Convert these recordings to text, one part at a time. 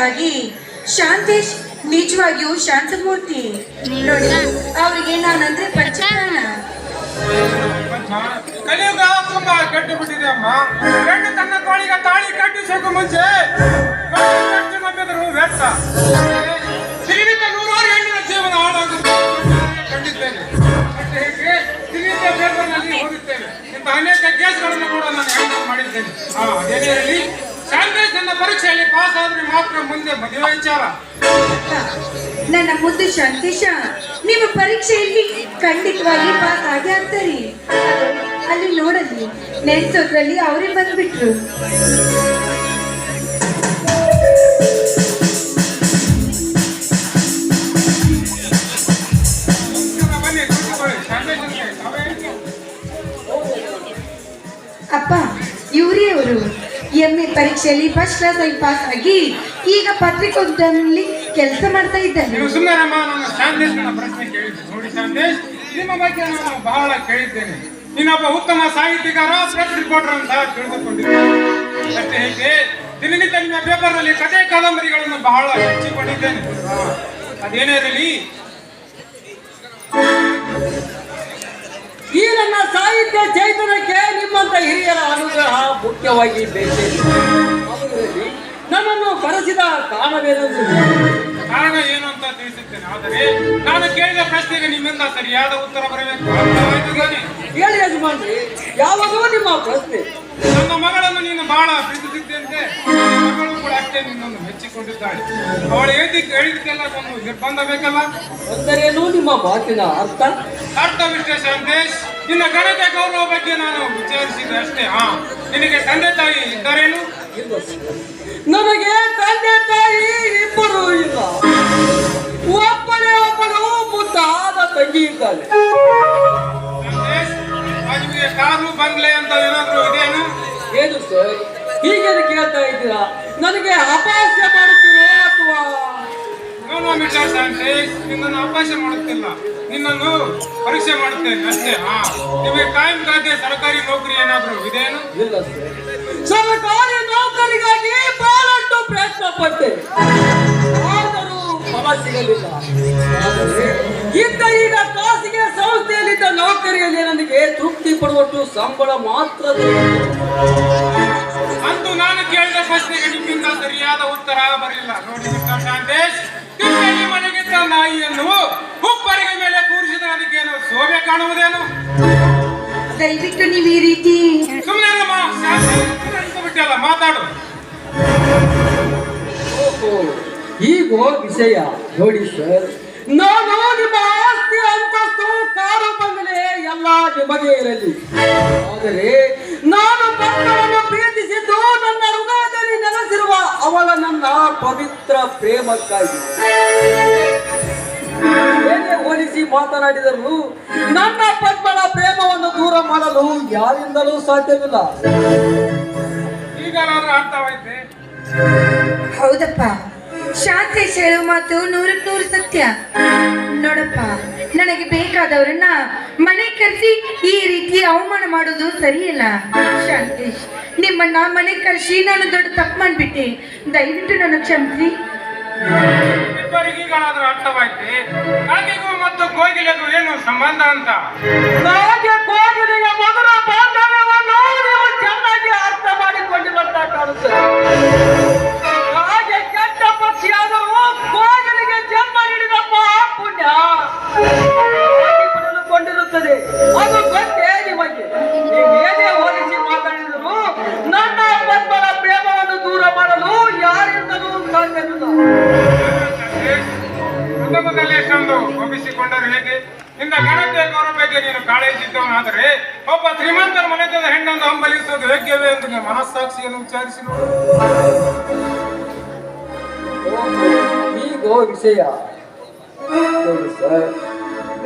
ಆಗಿ ಶಾಂತೇಶ್ ನಿಜವಾಗಿಯೂ ಶಾಂತಮೂರ್ತಿ. ನೋಡಿ, ಅವರಿಗೆ ನಾನಂದ್ರೆ ಪಂಚಪ್ರಾಣ. ಕಲಿಯುಗ ತುಂಬಾ ಕೆಟ್ಟು ಬಿಟ್ಟಿದೆ ಅಮ್ಮ. ಹೆಣ್ಣು ತನ್ನ ತೋಳಿಗೆ ತಾಳಿ ಕಟ್ಟಿಸೋಕು ಮುಂಚೆ ನಂಬಿದ್ರು ವ್ಯರ್ಥ. ಜೀವಿತ ನೂರಾರು ಹೆಣ್ಣಿನ ಜೀವನ ಹಾಳಾಗುತ್ತೆ ಕಂಡಿದ್ದೇನೆ. ಮತ್ತೆ ಹೇಗೆ ಜೀವಿತ ಪೇಪರ್ನಲ್ಲಿ ಓದುತ್ತೇವೆ. ಇಂಥ ಅನೇಕ ಕೇಸ್ಗಳನ್ನು ಕೂಡ ನಾನು ಹ್ಯಾಂಡಲ್ ಮಾಡಿದ್ದೇನೆ. ಅದೇನೇ ಇರಲಿ, ಶಾಂತೇಶ್ ನನ್ನ ಪರೀಕ್ಷೆಯಲ್ಲಿ ಪಾಸ್ ಆದ್ರೆ ಮಾತ್ರ ಮುಂದೆ ಮದುವೆ ವಿಚಾರ. ನನ್ನ ಮುದ್ದು ಶಾಂತೇಶ, ನಿಮ್ಮ ಪರೀಕ್ಷೆಯಲ್ಲಿ ಖಂಡಿತವಾಗಿ ಪಾಸ್ ಆಗೇ ಆಗ್ತಾರೆ. ಅಲ್ಲಿ ನೋಡಲಿ, ನೆನ್ಸೋದ್ರಲ್ಲಿ ಅವರೇ ಬಂದ್ಬಿಟ್ರು. ಅಪ್ಪ, ಇವರೇ ಅವರು MA ಪರೀಕ್ಷೆಯಲ್ಲಿ ಫಸ್ಟ್ ಕ್ಲಾಸ್ ಆಗಿ ಪಾಸ್ ಆಗಿ ಈಗ ಪತ್ರಿಕೋದ್ಯಮದಲ್ಲಿ ಕೆಲಸ ಮಾಡ್ತಾ ಇದ್ದಾರೆ. ನೀವು ಸುಮ್ಮನೆ ನನ್ನ ಶಾಂತೇಶ್ನ ಪ್ರಶ್ನೆ ಕೇಳಿದ್ದೆ. ನೋಡಿ ಶಾಂತೇಶ್, ನಿಮ್ಮ ಬಗ್ಗೆ ನಾನು ಬಹಳ ಕೇಳಿದ್ದೇನೆ. ನೀನೊಬ್ಬ ಉತ್ತಮ ಸಾಹಿತ್ಯಗಾರ, ಪ್ರೆಸ್ ರಿಪೋರ್ಟರ್ ಅಂತ ತಿಳಿದುಕೊಂಡಿದ್ದೇನೆ. ಅಷ್ಟೇ ಹೇಗೆ ದಿನನಿತ್ಯ ನಿಮ್ಮ ಪೇಪರ್ನಲ್ಲಿ ಕಥೆ ಕಾದಂಬರಿಗಳನ್ನು ಬಹಳ ಹೆಚ್ಚಿಕೊಂಡಿದ್ದೇನೆ. ಅದೇನೇ ಇರಲಿ, ಈ ನನ್ನ ಸಾಹಿತ್ಯ ಚೈತನ್ಯಕ್ಕೆ ನಿಮ್ಮಂತ ಹಿರಿಯರ ಅನುಗ್ರಹ ಮುಖ್ಯವಾಗಿ ಬೇಕು. ನನ್ನನ್ನು ಕರೆಸಿದ ಕಾರಣವೇನೆಂದು ಕಾರಣ ಏನು ಅಂತ ತಿಳಿಸುತ್ತೇನೆ. ಆದರೆ ನಾನು ಕೇಳಿದ ಪ್ರಶ್ನೆಗೆ ನಿಮ್ಮಿಂದ ಸರಿಯಾದ ಉತ್ತರ ಬರಬೇಕು. ಹೇಳಿ ಯಜಮಾನ್ರಿ, ಯಾವುದೂ ನಿಮ್ಮ ಪ್ರಶ್ನೆ? ನನ್ನ ಮಗಳನ್ನು ನೀನು ಬಹಳ ಪ್ರೀತಿಸಿದ್ದಂತೆ ಮಗಳು ಕೂಡ ಅಷ್ಟೇ ನಿನ್ನನ್ನು ಮೆಚ್ಚಿಕೊಂಡಿದ್ದಾಳೆ. ಅವಳು ಹೇಳಿದಕ್ಕೆಲ್ಲ ಒಂದು ನಿರ್ಬಂಧ ಬೇಕಲ್ಲ. ಅಂದರೇನು ನಿಮ್ಮ ಮಾತಿನ ಅರ್ಥವಿಷ್ಟೇ ಶಾಂತೇಶ್. ನಿನ್ನ ಘನತೆ ಗೌರವ ಬಗ್ಗೆ ನಾನು ವಿಚಾರಿಸಿದೆ ಅಷ್ಟೇ. ನಿನಗೆ ತಂದೆ ತಾಯಿ ಇದ್ದಾರೇನು? ನನಗೆ ತಂದೆ ತಾಯಿ ಇಬ್ಬರು ಇಲ್ಲ. ಒಬ್ಬಳು ಮುದ್ದಾದ ತಂಗಿ ಇದ್ದಾಳೆ. ನಿಮಗೆ ಕಾರು ಬಂಗ್ಲೆ ಅಂತ ಏನಾದ್ರು ಇದೇನು? ಏನು ಸರ್, ಹೀಗೇನು ಕೇಳ್ತಾ ಇದ್ದೀರಾ? ನನಗೆ ಅಪಹಾಸ್ಯ ಮಾಡುತ್ತೀರೋ ಅಥವಾ? ನೋಡುವ ಮಿಸ್ಟರ್ ಶಾಂತೇಶ್, ನಿನ್ನನ್ನು ಅಪಹಾಸ್ಯ ಮಾಡುತ್ತಿಲ್ಲ, ನಿನ್ನನ್ನು ಪರೀಕ್ಷೆ ಮಾಡುತ್ತೇನೆ ಅಷ್ಟೇ. ನಿಮಗೆ ಕಾಯಂ ಖಾತೆ ಸರ್ಕಾರಿ ನೌಕರಿ ಏನಾದ್ರು ಇದೇನು? ಇಲ್ಲ ಸರ್, ಸರ್ಕಾರಿ ನೌಕರಿಗಾಗಿ ಬಹಳಷ್ಟು ಪ್ರಯತ್ನ ಪಟ್ಟೆ, ಆದರೂ ಫಲ ಸಿಗಲಿಲ್ಲ. ಈಗ ಖಾಸಗಿ ಸಂಸ್ಥೆಯಲ್ಲಿದ್ದ ನೌಕರಿಯಲ್ಲಿ ನನಗೆ ತೃಪ್ತಿ ಪಡುವಷ್ಟು ಸಂಬಳ ಮಾತ್ರ. ಅಂತೂ ನಾನು ಕೇಳಿದ ಪ್ರಶ್ನೆಗೆ ನಿಮ್ಮಿಂದ ಸರಿಯಾದ ಉತ್ತರ ಬರಲಿಲ್ಲ. ನೋಡಿ ಮಿಸ್ಟರ್ ಶಾಂತೇಶ್, ನಿಮ್ಮ ಮನೆಗಿದ್ದ ನಾಯಿಯನ್ನು ಹುಬ್ಬರಿಗೆ ಮೇಲೆ ಕೂರಿಸಿದ್ರೆ ಅದಕ್ಕೇನು ಶೋಭೆ ಕಾಣುವುದೇನು? ದಯವಿಟ್ಟು ನೀವು ಈ ರೀತಿ ಸುಮ್ಮನೆ ಬಿಟ್ಟಲ್ಲ, ಮಾತಾಡು. ಈಗ ವಿಷಯ ನೋಡಿ ಸರ್, ನಾನು ನಿಮ್ಮ ಆಸ್ತಿ, ಅಂತಸ್ತು, ಕಾರು, ಬಂಗಲೆ ಎಲ್ಲ ನಿಮಗೆ ಇರಲಿ. ಆದರೆ ನಾನು ಮಕ್ಕಳನ್ನು ಪ್ರೀತಿಸಿದ್ದು ನನ್ನ ಹೃದಯದಲ್ಲಿ ನೆಲೆಸಿರುವ ಅವಳ ನನ್ನ ಪವಿತ್ರ ಪ್ರೇಮಕ್ಕಾಗಿ. ಏನೇ ಹೋಲಿಸಿ ಮಾತನಾಡಿದರೂ ನನ್ನ ಪದ್ಮಳ ಪ್ರೇಮವನ್ನು ದೂರ ಮಾಡಲು ಯಾರಿಂದಲೂ ಸಾಧ್ಯವಿಲ್ಲ. ಈಗಲಾದ್ರೂ ಅರ್ಥವಾಯ್ತೆ? ಹೌದಪ್ಪ, ಶಾಂತೇಶ್ ಹೇಳೋ ಮಾತು 100% ಸತ್ಯ. ನೋಡಪ್ಪ, ನನಗೆ ಬೇಕಾದವರನ್ನ ಮನೆ ಕರೆಸಿ ಈ ರೀತಿ ಅವಮಾನ ಮಾಡೋದು ಸರಿಯಲ್ಲ. ಶಾಂತೇಶ್, ನಿಮ್ಮನ್ನ ಮನೆ ಕರೆಸಿ ನಾನು ದೊಡ್ಡ ತಪ್ಪು ಮಾಡ್ಬಿಟ್ಟೆ. ದಯವಿಟ್ಟು ನನ್ನ ಕ್ಷಮಿಸಿ. ಇಬ್ಬರಿಗೀಗಾದ್ರೂ ಅರ್ಥವಾಯ್ತೆ? ಕಾಗೆಗೂ ಮತ್ತು ಕೋಗಿಲೆಗೂ ಏನು ಸಂಬಂಧ ಅಂತ? ಕೋಗಿಲೆಯ ಮೊದಲ ಬಾಂಧವ್ಯವನ್ನು ನೀವು ಚೆನ್ನಾಗಿ ಅರ್ಥ ಮಾಡಿಕೊಂಡಿರುವಂತ ಕಾಣುತ್ತದೆ. ಹಾಗೆ ಕೆಟ್ಟ ಪಕ್ಷಿಯಾದರೂ ಕೋಗಿಲಿಗೆ ಜನ್ಮ ನೀಡಿದ ಪುಣ್ಯ ಪಡೆದುಕೊಂಡಿರುತ್ತದೆ. ಅದು ಗೊತ್ತೇ ನಿಮಗೆ? ನೀವೇನೇ ಹೋಲಿಸಿ ಮಾತನಾಡಿದರೂ ನನ್ನ ಪದ್ಮಳ ಪ್ರೇಮವನ್ನು ದೂರ ಮಾಡಲು ಯಾರಿಂದಲೂ ಸಾಧ್ಯವಿಲ್ಲ. ಕುಟುಂಬದಲ್ಲಿ ಎಷ್ಟೊಂದು ಒಪ್ಪಿಸಿಕೊಂಡರು ಹೇಗೆ? ನಿನ್ನ ಘನತೆ ಗೌರವ ಬಗ್ಗೆ ನೀನು ಕಾಳಜಿದ್ದವನಾದರೆ ಒಬ್ಬ ಶ್ರೀಮಂತರ ಮನೆತದ ಹೆಣ್ಣನ್ನು ಹಂಬಲಿಸುವುದು ಯೋಗ್ಯವೇ ಎಂದು ನಿಮ್ಮ ಮನಸ್ಸಾಕ್ಷಿಯನ್ನು ವಿಚಾರಿಸಿ ನೋಡು. ಈಗ ವಿಷಯ ಸರ್,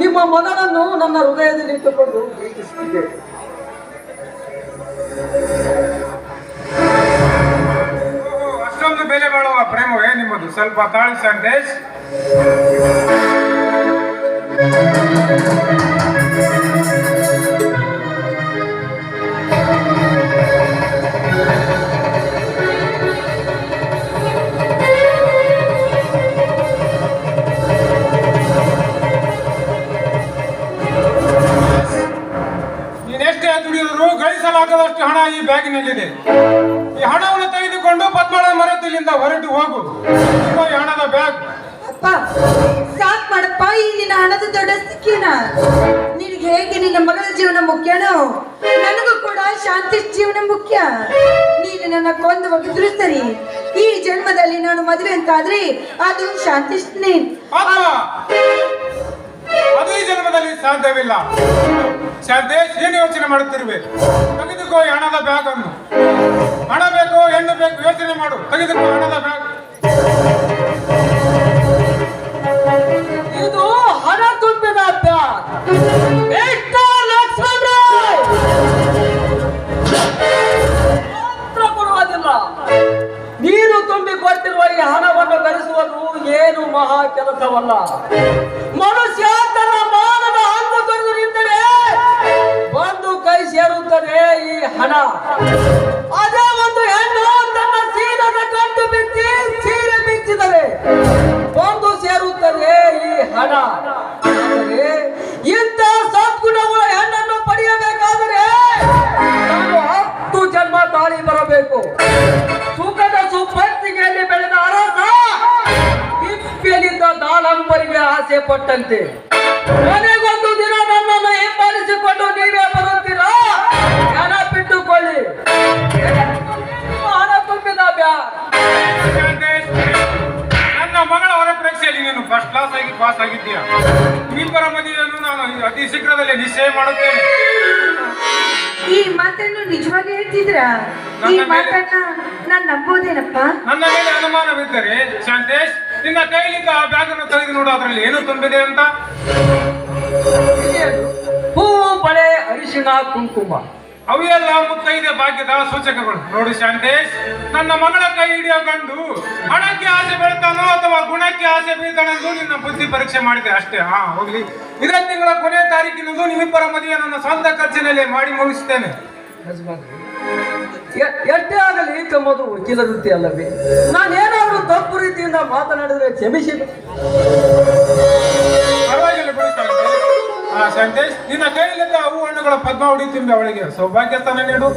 ನಿಮ್ಮ ಮನವನ್ನು ನನ್ನ ಹೃದಯದಲ್ಲಿ ಇಟ್ಟುಕೊಂಡು ಪ್ರೀತಿಸುತ್ತಿದ್ದೆ. ಅಷ್ಟೊಂದು ಬೆಲೆ ಬಾಳುವ ಪ್ರೇಮವೇ ನಿಮ್ಮದು? ಸ್ವಲ್ಪ ತಾಳಿ ಸಂದೇಶ್. ಲೆಕ್ಕಿಸಲಾಗದಷ್ಟು ಹಣ ಈ ಬ್ಯಾಗಿನಲ್ಲಿದೆ. ಈ ಹಣವನ್ನು ತೆಗೆದುಕೊಂಡು ಪದ್ಮಳ ಮರೆತು ಇಲ್ಲಿಂದ ಹೊರಟು ಹೋಗು. ಇಗೋ ಈ ಹಣದ ಬ್ಯಾಗ್. ಅಪ್ಪ ಸಾಕ್ ಮಾಡಪ್ಪ, ಈ ನಿನ್ನ ಹಣದ ದೊಡ್ಡ ಸಿಕ್ಕಿನ. ನಿನಗೆ ಹೇಗೆ ನಿನ್ನ ಮಗಳ ಜೀವನ ಮುಖ್ಯನೋ, ನನಗೂ ಕೂಡ ಶಾಂತಿ ಜೀವನ ಮುಖ್ಯ. ನೀನು ನನ್ನ ಕೊಂದು ಹೋಗಿದ್ರು ಸರಿ, ಈ ಜನ್ಮದಲ್ಲಿ ನಾನು ಮದುವೆ ಅಂತಾದ್ರೆ ಅದು ಶಾಂತಿಷ್ನೇ. ಪದ್ಮ, ಅದು ಈ ಜನ್ಮದಲ್ಲಿ ಸಾಧ್ಯವಿಲ್ಲ. ಶಾಂತೇಶ್, ಏನು ಯೋಚನೆ ಮಾಡುತ್ತಿರುವೆ? ತೆಗೆದುಕೋ ಈ ಹಣದ ಬ್ಯಾಗ್ ಅನ್ನು. ಹಣ ಬೇಕು, ಹೆಣ್ಣು ಬೇಕು, ಯೋಚನೆ ಮಾಡು. ತೆಗೆದುಕೋ ಹಣದ ಬ್ಯಾಗ್. ಇದು ಹಣ ತುಂಬಿದ ಬ್ಯಾಗ್. ಮಾತ್ರ ಕೊಡುವುದಿಲ್ಲ. ನೀನು ತುಂಬಿಕೊಟ್ಟಿರುವ ಈ ಹಣವನ್ನು ಗಳಿಸುವುದು ಏನು ಮಹಾ ಕೆಲಸವಲ್ಲ. ಮನುಷ್ಯ ತನ್ನ ಮಾನದ ಹಂಗು ತೊರೆದು ನಿಂತರೆ ಬಂದು ಕೈ ಸೇರುತ್ತದೆ ಈ ಹಣ. ಅದೇ ಒಂದು ಹೆಣ್ಣು ತನ್ನ ಸೀನದ ಗಂಟು ಬಿಚ್ಚಿ ಸೀರೆ ಬಿಚ್ಚಿದರೆ ಬಂದು ಸೇರುತ್ತದೆ ಈ ಹಣ. ಆದರೆ ಇಂಥ ಸದ್ಗುಣವುಳ್ಳ ಹೆಣ್ಣನ್ನು ಪಡೆಯಬೇಕಾದರೆ ನಾನು 10 ಜನ್ಮ ತಾಳಿ ಬರಬೇಕು. ಸುಖದ ಸುಪ್ಪತ್ತಿಗೆಯಲ್ಲಿ ಬೆಳೆದ ಅರಸ ತಿಪ್ಪೆಲಿದ್ದ ದಾಳಂಬರಿಗೆ ಆಸೆ ಪಟ್ಟಂತೆ ಕೊನೆಗೊಂದು ದಿನ ನನ್ನನ್ನು ಹಿಂಬಾಲಿಸಿಕೊಂಡು ನೀವೇ ಬರುತ್ತೀರಾ? ನೆನಪಿಟ್ಟುಕೊಳ್ಳಿ, ಹಣ ತುಂಬಿದ ಬ್ಯಾಗ್. ಶಾಂತೇಶ್, ನನ್ನ ಮಗಳ ಹೊರ ಪರೀಕ್ಷೆಯಲ್ಲಿ ನೀನು ಫಸ್ಟ್ ಕ್ಲಾಸ್ ಆಗಿ ಪಾಸ್ ಆಗಿದ್ದೀಯ. ನಿಮ್ಮಿಬ್ಬರ ಮದುವೆಯನ್ನು ನಾನು ಅತಿ ಶೀಘ್ರದಲ್ಲೇ ನಿಶ್ಚಯ ಮಾಡುತ್ತೇನೆ. ಈ ಮಾತನ್ನು ನಿಜವಾಗಿ ಹೇಳ್ತಿದ್ರ? ಈ ಮಾತನ್ನ ನಾನ್ ನಂಬೋದೇನಪ್ಪ? ನನ್ನ ಮೇಲೆ ಅನುಮಾನವಿದ್ದರೆ ಶಾಂತೇಶ್, ನಿನ್ನ ಕೈಲಿದ್ದ ಆ ಬ್ಯಾಗ್ ಅನ್ನು ತೆಗೆದು ನೋಡು, ಅದರಲ್ಲಿ ಏನು ತುಂಬಿದೆ ಅಂತ. ಹೂವು, ಬಳೆ, ಅರಿಶಿಣ, ಕುಂಕುಮ ಅವೆಲ್ಲ ಮುತ್ತೈದೆ ಭಾಗ್ಯದ ಸೂಚಕಗಳು. ನೋಡು ಶಾಂತೇಶ್, ನನ್ನ ಮಗಳ ಕೈ ಹಿಡಿಯೋ ಗಂಡು ಹಣಕ್ಕೆ ಆಸೆ ಬೀಳ್ತಾನೋ ಅಥವಾ ಗುಣಕ್ಕೆ ಆಸೆ ಬೀಳ್ತಾನೆಂದು ನಿನ್ನ ಬುದ್ಧಿ ಪರೀಕ್ಷೆ ಮಾಡಿದೆ ಅಷ್ಟೇ. ಹೋಗ್ಲಿ, ಇದೇ ತಿಂಗಳ ಕೊನೆಯ ತಾರೀಕಿನಂದು ನಿಮ್ಮಿಬ್ಬರ ಮದುವೆ ನನ್ನ ಸ್ವಂತ ಖರ್ಚಿನಲ್ಲಿ ಮಾಡಿ ಮುಗಿಸ್ತೇನೆ. ಎಷ್ಟೇ ಆಗಲಿ ತಮ್ಮದು ವಕೀಲ ವೃತ್ತಿ ಅಲ್ಲವೇ? ನಾನೇನಾದ್ರೂ ತಪ್ಪು ರೀತಿಯಿಂದ ಮಾತನಾಡಿದ್ರೆ ಕ್ಷಮಿಸಿ. ಪರವಾಗಿಲ್ಲ ಬಿಡು ಶಾಂತೇಶ್. ಶಾಂತೇಶ್, ನಿನ್ನ ಕೈಲಿದ್ದ ಹೂ ಹಣ್ಣುಗಳ ಪದ್ಮ ಉಡಿ ತುಂಬಿ ಅವಳಿಗೆ ಸೌಭಾಗ್ಯ ಸ್ಥಾನ ನೀಡು.